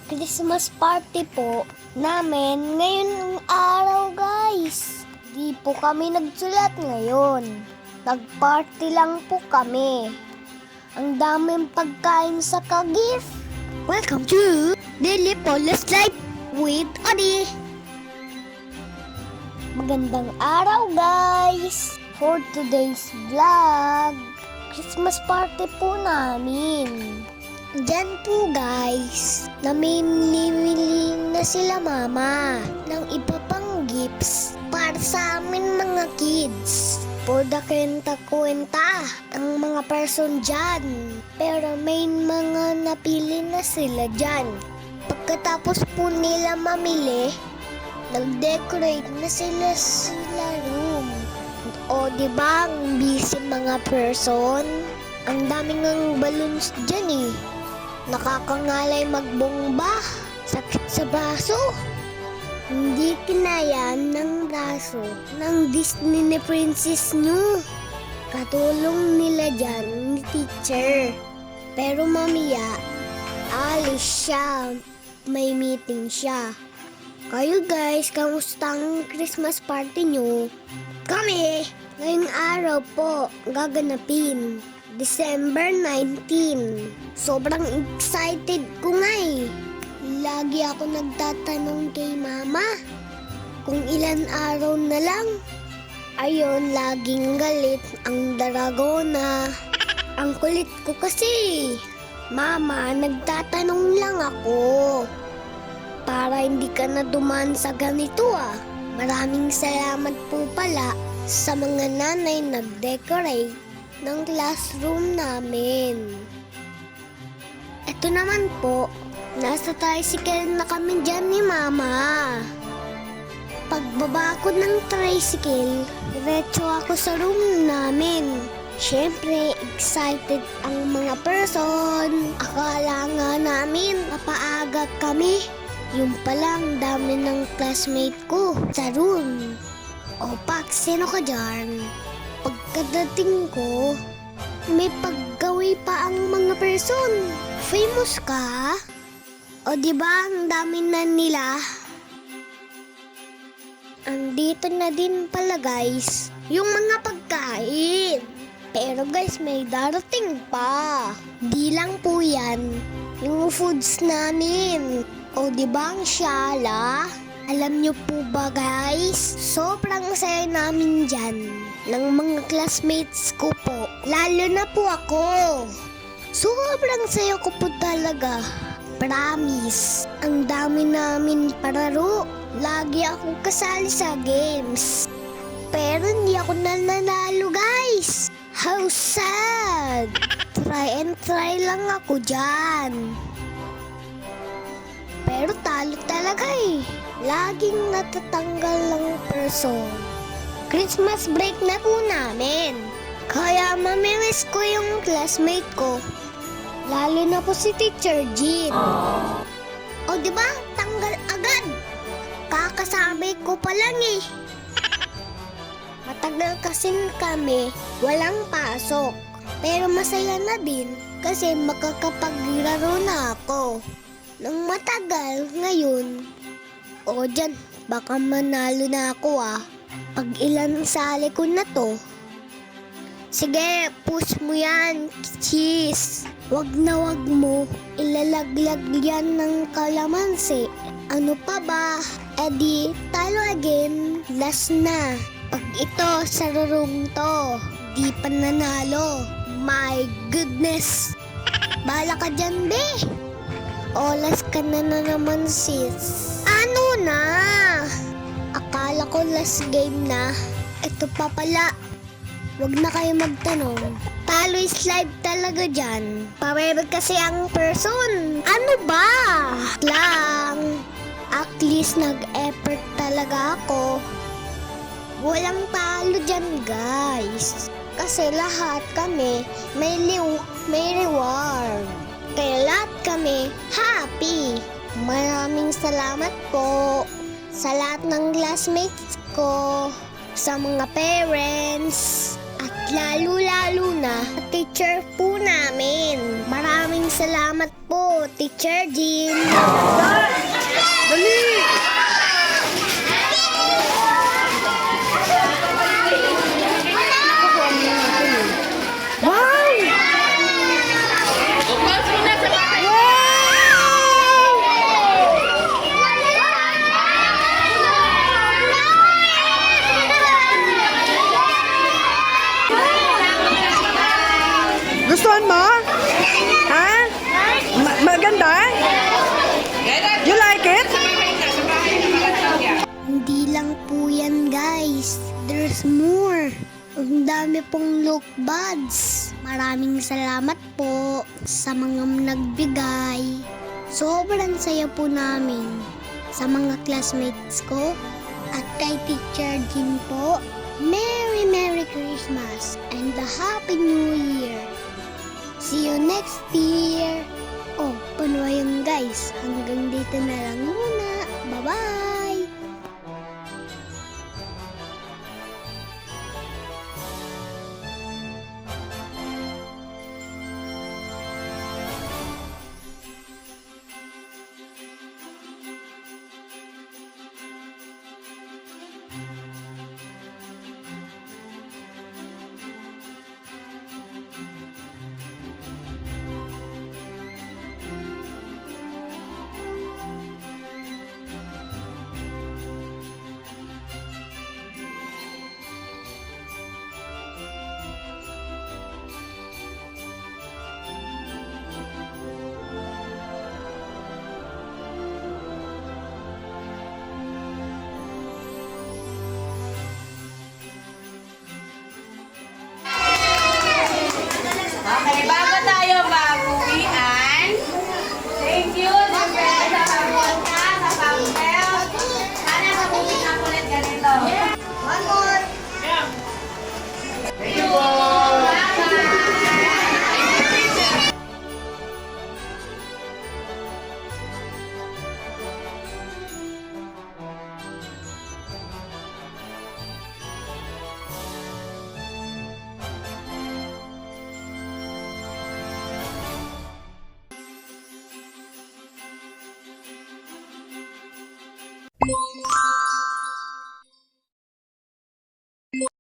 Christmas party po namin ngayon araw guys. Di po kami nagsulat ngayon. Nag-party lang po kami. Ang daming pagkain sa ka-gift. Welcome to Daily Polos Life with Odi. Magandang araw guys. For today's vlog, Christmas party po namin. Diyan po guys, namimili na sila mama ng iba pang gifts para sa amin mga kids. Poda kwenta-kwenta ang mga person dyan. Pero may mga napili na sila dyan. Pagkatapos po nila mamili, nag-decorate na sila room. O diba ang busy mga person? Ang daming ng balloons dyan eh. Nakakangalay magbomba. Sakit sa braso. Hindi kinaya ng braso ng Disney ni princess nyo. Katulong nila dyan ni teacher. Pero mamaya, alis siya. May meeting siya. Kayo guys, kamusta ang Christmas party nyo? Kami, ngayong araw po, gaganapin. December 19. Sobrang excited ko nga eh. Lagi ako nagtatanong kay mama kung ilan araw na lang. Ayun, laging galit ang Dragona. Ang kulit ko kasi. Mama, nagtatanong lang ako. Para hindi ka na dumaan sa ganito ah. Maraming salamat po pala sa mga nanay nag-decorate ng classroom namin. Ito naman po, nasa tricycle na kami dyan ni Mama. Pagbaba ko ng tricycle, diretso ako sa room namin. Siyempre, excited ang mga person. Akala nga namin mapaaga kami. Yung palang dami ng classmate ko sa room. O Pax, sino ka dyan? Pagkadating ko, may paggawi pa ang mga person. Famous ka? O diba ang dami na nila? Andito na din pala guys, yung mga pagkain. Pero guys, may darating pa. Di lang po yan, yung foods namin. O diba ang syala? Alam nyo po ba guys, sobrang saya namin dyan ng mga classmates ko po. Lalo na po ako. Sobrang saya ko po talaga. Promise. Ang dami namin pararo. Lagi akong kasali sa games. Pero hindi ako nananalo guys. How sad. Try and try lang ako dyan. Pero talo talaga eh. Laging natatanggal ng person. Christmas break na po namin. Kaya mamimiss ko yung classmate ko. Lalo na po si Teacher Jean. O diba, tanggal agad. Kakasabay ko pa lang eh. Matagal kasing kami, walang pasok. Pero masaya na din kasi makakapaglaro na ako. Nang matagal ngayon, o dyan, baka manalo na ako ah. Pag ilan sali ko na to. Sige, push mo yan, cheese. Wag na wag mo, ilalaglag yan ng kalamansi. Ano pa ba? Edi, talo again, last na. Pag ito, sa rurong to, di pa nanalo. My goodness. Bala ka dyan, be. Olas ka na naman, sis. Ano na? Akala ko last game na. Ito pa pala. Huwag na kayo magtanong. Talo is live talaga dyan. Pabebe kasi ang person. Ano ba? Lang. At least nag-effort talaga ako. Walang talo dyan guys. Kasi lahat kami may reward. Kaya lahat kami happy. Maraming salamat po sa lahat ng classmates ko, sa mga parents, at At lalo-lalo na teacher po namin. Maraming salamat po, Teacher Jean. Dali! Wow! Gustuhan mo? Ha? Maganda? You like it? Hindi lang po yan, guys. There's more. Ang dami pong look buds. Maraming salamat po sa mga nagbigay. Sobrang saya po namin sa mga classmates ko at kay Teacher Jean po. Merry Christmas and a Happy New Year. See you next year. Oh, paano yun, guys? Hanggang dito na lang muna. Bye-bye! Okay, bago tayo mag-uwian, thank you, siyempre, sa pagpunta, sa pang-help. Sana mabuti na ulit ganito. One more. Thank you po. Bye.